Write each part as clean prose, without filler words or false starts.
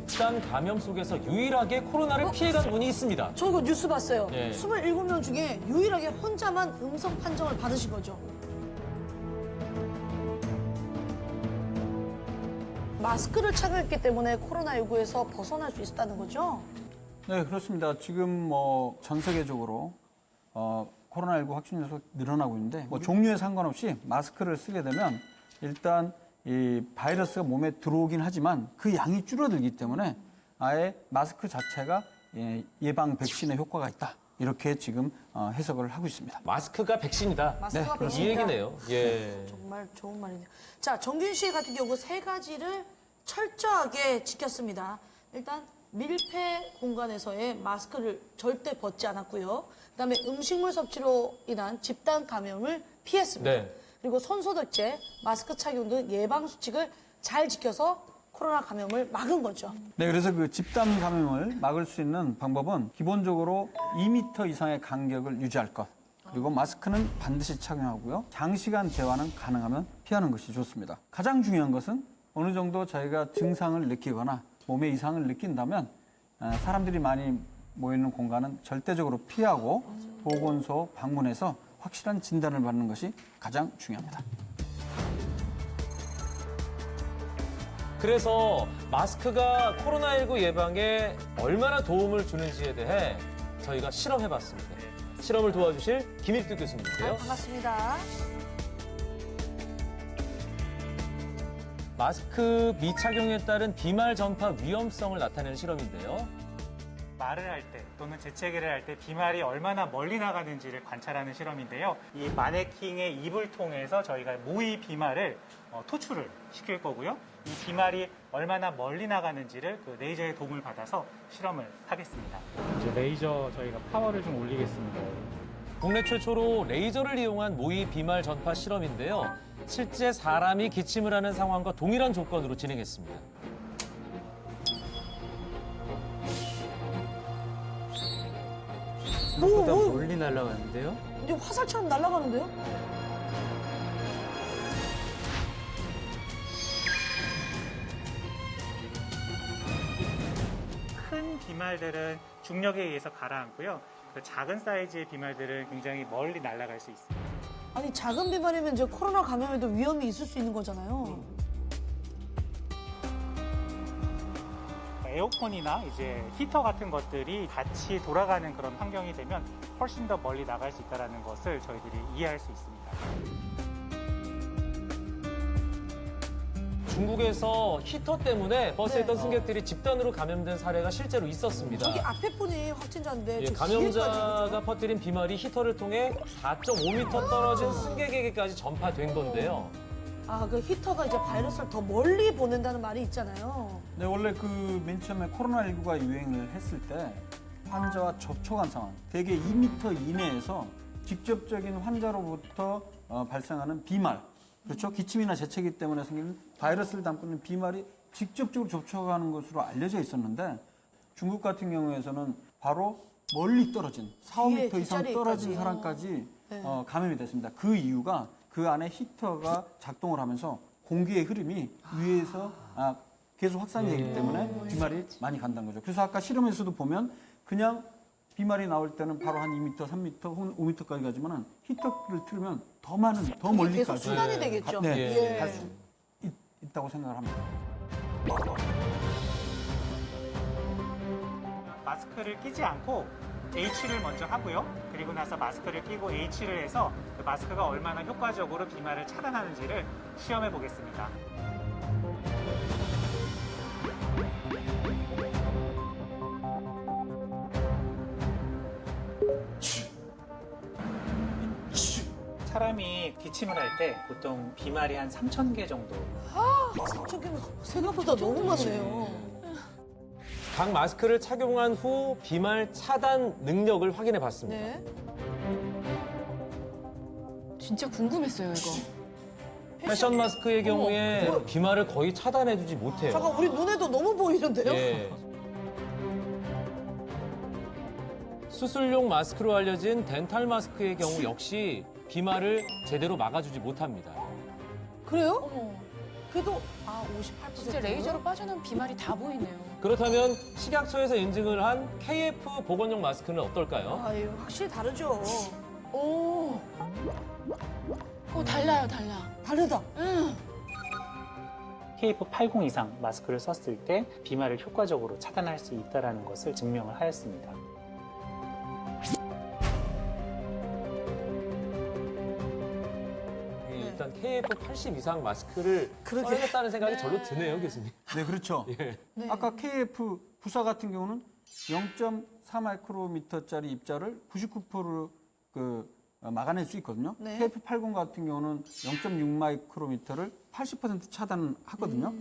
집단 감염 속에서 유일하게 코로나를 피해간 분이 있습니다. 저 이거 뉴스 봤어요. 네. 27명 중에 유일하게 혼자만 음성 판정을 받으신 거죠. 마스크를 착용했기 때문에 코로나19에서 벗어날 수 있었다는 거죠? 네, 그렇습니다. 지금 뭐 전 세계적으로 코로나19 확진자 수 늘어나고 있는데 종류에 상관없이 마스크를 쓰게 되면 일단 이 바이러스가 몸에 들어오긴 하지만 그 양이 줄어들기 때문에 아예 마스크 자체가 예방 백신의 효과가 있다. 이렇게 지금 해석을 하고 있습니다. 마스크가 백신이다. 마스크가 네, 백신이다. 이 얘기네요. 예. 정말 좋은 말이네요. 자, 정균 씨 같은 경우 세 가지를 철저하게 지켰습니다. 일단 밀폐 공간에서의 마스크를 절대 벗지 않았고요. 그다음에 음식물 섭취로 인한 집단 감염을 피했습니다. 네. 그리고 손소독제, 마스크 착용 등 예방 수칙을 잘 지켜서 코로나 감염을 막은 거죠. 네, 그래서 그 집단 감염을 막을 수 있는 방법은 기본적으로 2m 이상의 간격을 유지할 것. 그리고 마스크는 반드시 착용하고요. 장시간 대화는 가능하면 피하는 것이 좋습니다. 가장 중요한 것은 어느 정도 저희가 증상을 느끼거나 몸에 이상을 느낀다면 사람들이 많이 모이는 공간은 절대적으로 피하고 보건소 방문해서 확실한 진단을 받는 것이 가장 중요합니다. 그래서 마스크가 코로나19 예방에 얼마나 도움을 주는지에 대해 저희가 실험해봤습니다. 실험을 도와주실 김일두 교수님인데요. 반갑습니다. 마스크 미착용에 따른 비말 전파 위험성을 나타내는 실험인데요. 말을 할 때 또는 재채기를 할 때 비말이 얼마나 멀리 나가는지를 관찰하는 실험인데요. 이 마네킹의 입을 통해서 저희가 모의 비말을 토출을 시킬 거고요. 이 비말이 얼마나 멀리 나가는지를 그 레이저의 도움을 받아서 실험을 하겠습니다. 이제 레이저 저희가 파워를 좀 올리겠습니다. 국내 최초로 레이저를 이용한 모의 비말 전파 실험인데요. 실제 사람이 기침을 하는 상황과 동일한 조건으로 진행했습니다. 생각보다 멀리 날아가는데요? 이제 화살처럼 날아가는데요? 큰 비말들은 중력에 의해서 가라앉고요. 그 작은 사이즈의 비말들은 굉장히 멀리 날아갈 수 있습니다. 아니, 작은 비말이면 이제 코로나 감염에도 위험이 있을 수 있는 거잖아요. 에어컨이나 이제 히터 같은 것들이 같이 돌아가는 그런 환경이 되면 훨씬 더 멀리 나갈 수 있다는 것을 저희들이 이해할 수 있습니다. 중국에서 히터 때문에 버스에 네. 있던 승객들이 집단으로 감염된 사례가 실제로 있었습니다. 저기 앞에 분이 확진자인데 예, 저 감염자가 뒤에까지 퍼뜨린 비말이 히터를 통해 4.5m 떨어진 승객에게까지 전파된 건데요. 아, 그 히터가 이제 바이러스를 더 멀리 보낸다는 말이 있잖아요. 네, 원래 그 맨 처음에 코로나19가 유행을 했을 때 환자와 접촉한 상황, 대개 2m 이내에서 직접적인 환자로부터 발생하는 비말, 그렇죠? 기침이나 재채기 때문에 생기는 바이러스를 담고 있는 비말이 직접적으로 접촉하는 것으로 알려져 있었는데 중국 같은 경우에서는 바로 멀리 떨어진 4, 5m 이상 떨어진 뒷자리까지요. 사람까지 네. 감염이 됐습니다. 그 이유가 그 안에 히터가 작동을 하면서 공기의 흐름이 위에서 계속 확산이 되기 때문에 비말이 많이 간다는 거죠. 그래서 아까 실험에서도 보면 그냥 비말이 나올 때는 바로 한 2m, 3m, 혹은 5m까지 가지만은 히터를 틀면 더 많은, 더 멀리까지 계속 순환이 되겠죠. 네, 예. 갈 수 있다고 생각을 합니다. 마스크를 끼지 않고 H를 먼저 하고요. 그리고 나서 마스크를 끼고 H를 해서 그 마스크가 얼마나 효과적으로 비말을 차단하는지를 시험해 보겠습니다. 사람이 기침을 할 때 보통 비말이 한 3,000개 정도. 3,000개면 생각보다 너무 많네요. 각 마스크를 착용한 후 비말 차단 능력을 확인해 봤습니다. 네. 진짜 궁금했어요, 이거. 패션 마스크의 경우에 비말을 거의 차단해주지 못해요. 잠깐, 우리 눈에도 너무 보이는데요? 예. 수술용 마스크로 알려진 덴탈 마스크의 경우 역시 비말을 제대로 막아주지 못합니다. 그래요? 그래도 58%. 진짜 레이저로 빠져나온 비말이 다 보이네요. 그렇다면 식약처에서 인증을 한 KF 보건용 마스크는 어떨까요? 아유, 확실히 다르죠. 오. 달라요, 달라. 다르다. KF80 이상 마스크를 썼을 때 비말을 효과적으로 차단할 수 있다는 것을 증명을 하였습니다. 일단 KF80 이상 마스크를 그러게. 써야겠다는 생각이 절로 드네요, 교수님. 네, 그렇죠. 예. 네. 아까 KF 부사 같은 경우는 0.4 마이크로미터짜리 입자를 99% 막아낼 수 있거든요. 네. KF80 같은 경우는 0.6 마이크로미터를 80% 차단하거든요.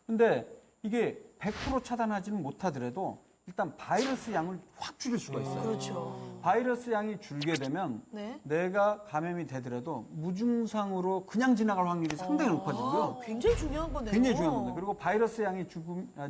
근데 이게 100% 차단하지는 못하더라도 일단 바이러스 양을 확 줄일 수가 있어요. 그렇죠. 바이러스 양이 줄게 되면 네. 내가 감염이 되더라도 무증상으로 그냥 지나갈 확률이 상당히 높아지고요. 굉장히 중요한 거네요. 굉장히 중요한 겁니다. 그리고 바이러스 양이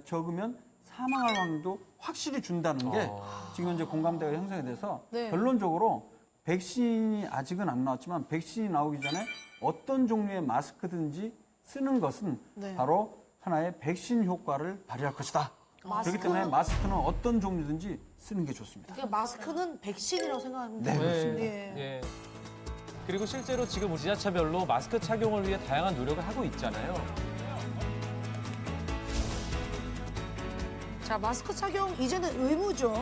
적으면 사망할 확률도 확실히 준다는 게 지금 현재 공감대가 형성이 돼서 네. 결론적으로 백신이 아직은 안 나왔지만 백신이 나오기 전에 어떤 종류의 마스크든지 쓰는 것은 네. 바로 하나의 백신 효과를 발휘할 것이다. 그렇기 마스크는- 때문에 마스크는 어떤 종류든지 쓰는 게 좋습니다. 그러니까 마스크는 백신이라고 생각합니다. 네, 그렇습니다. 예. 예. 그리고 실제로 지금 지자체별로 마스크 착용을 위해 다양한 노력을 하고 있잖아요. 자, 마스크 착용 이제는 의무죠.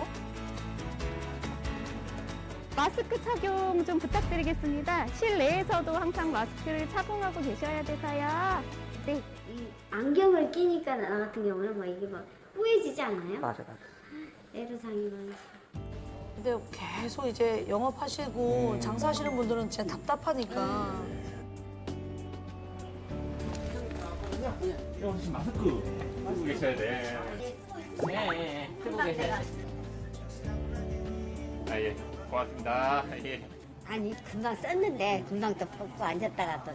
마스크 착용 좀 부탁드리겠습니다. 실내에서도 항상 마스크를 착용하고 계셔야 돼서요. 네, 이 안경을 끼니까 나 같은 경우는 뭐 이게 막 뿌얘지지 않아요? 맞아. 애로사항이 많아서. 근데 계속 이제 영업하시고 장사하시는 분들은 진짜 답답하니까. 예. 고맙습니다. 예. 아니 금방 썼는데 금방 또 벗고 앉았다가 또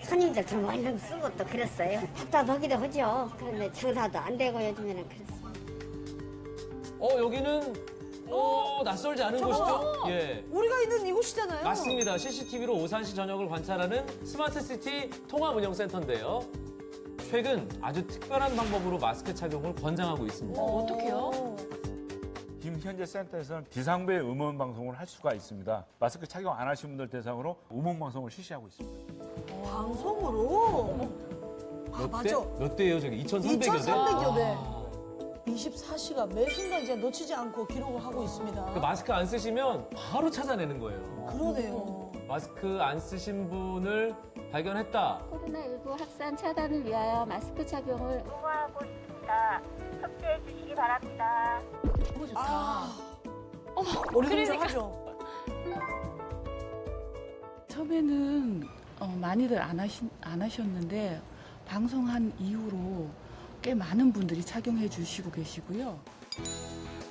손님들 좀 얼른 쓰고 또 그랬어요. 답답하기도 하죠. 그런데 장사도 안 되고 요즘에는 그랬어요. 여기는 낯설지 않은 곳이죠? 예. 우리가 있는 이곳이잖아요. 맞습니다. CCTV로 오산시 전역을 관찰하는 스마트시티 통합운영센터인데요. 최근 아주 특별한 방법으로 마스크 착용을 권장하고 있습니다. 어떡해요? 지금 현재 센터에서는 비상벨 음원 방송을 할 수가 있습니다. 마스크 착용 안 하신 분들 대상으로 음원 방송을 실시하고 있습니다. 방송으로. 맞아. 몇 대예요, 저기? 2,300여 대? 2,300여 대. 24시간 매 순간 이제 놓치지 않고 기록을 하고 있습니다. 그 마스크 안 쓰시면 바로 찾아내는 거예요. 그러네요. 마스크 안 쓰신 분을 발견했다. 코로나19 확산 차단을 위하여 마스크 착용을 응원하고 있습니다. 협조해 주시기 바랍니다. 너무 좋다. 어리둥절하죠. 처음에는 많이들 안 하셨는데 방송한 이후로 꽤 많은 분들이 착용해 주시고 계시고요.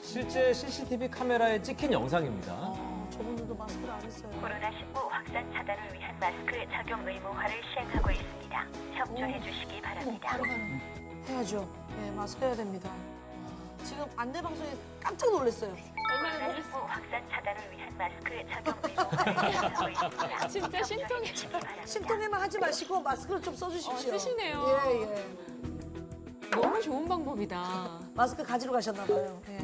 실제 CCTV 카메라에 찍힌 영상입니다. 저분들도 마스크를 안 했어요. 코로나19 확산 차단을 위한 마스크 착용 의무화를 시행하고 있습니다. 협조해 주시기 바랍니다. 바로 가는. 해야죠. 네, 마스크 해야 됩니다. 지금 안내 방송에 깜짝 놀랐어요. 코로나19 확산 차단을 위한 마스크 착용 의무화를 시행하고 있습니다. 진짜 신통해. 신통에만 하지 마시고 마스크를 좀 써주십시오. 쓰시네요. 예, 예. 너무 좋은 방법이다. 마스크 가지러 가셨나 봐요. 예.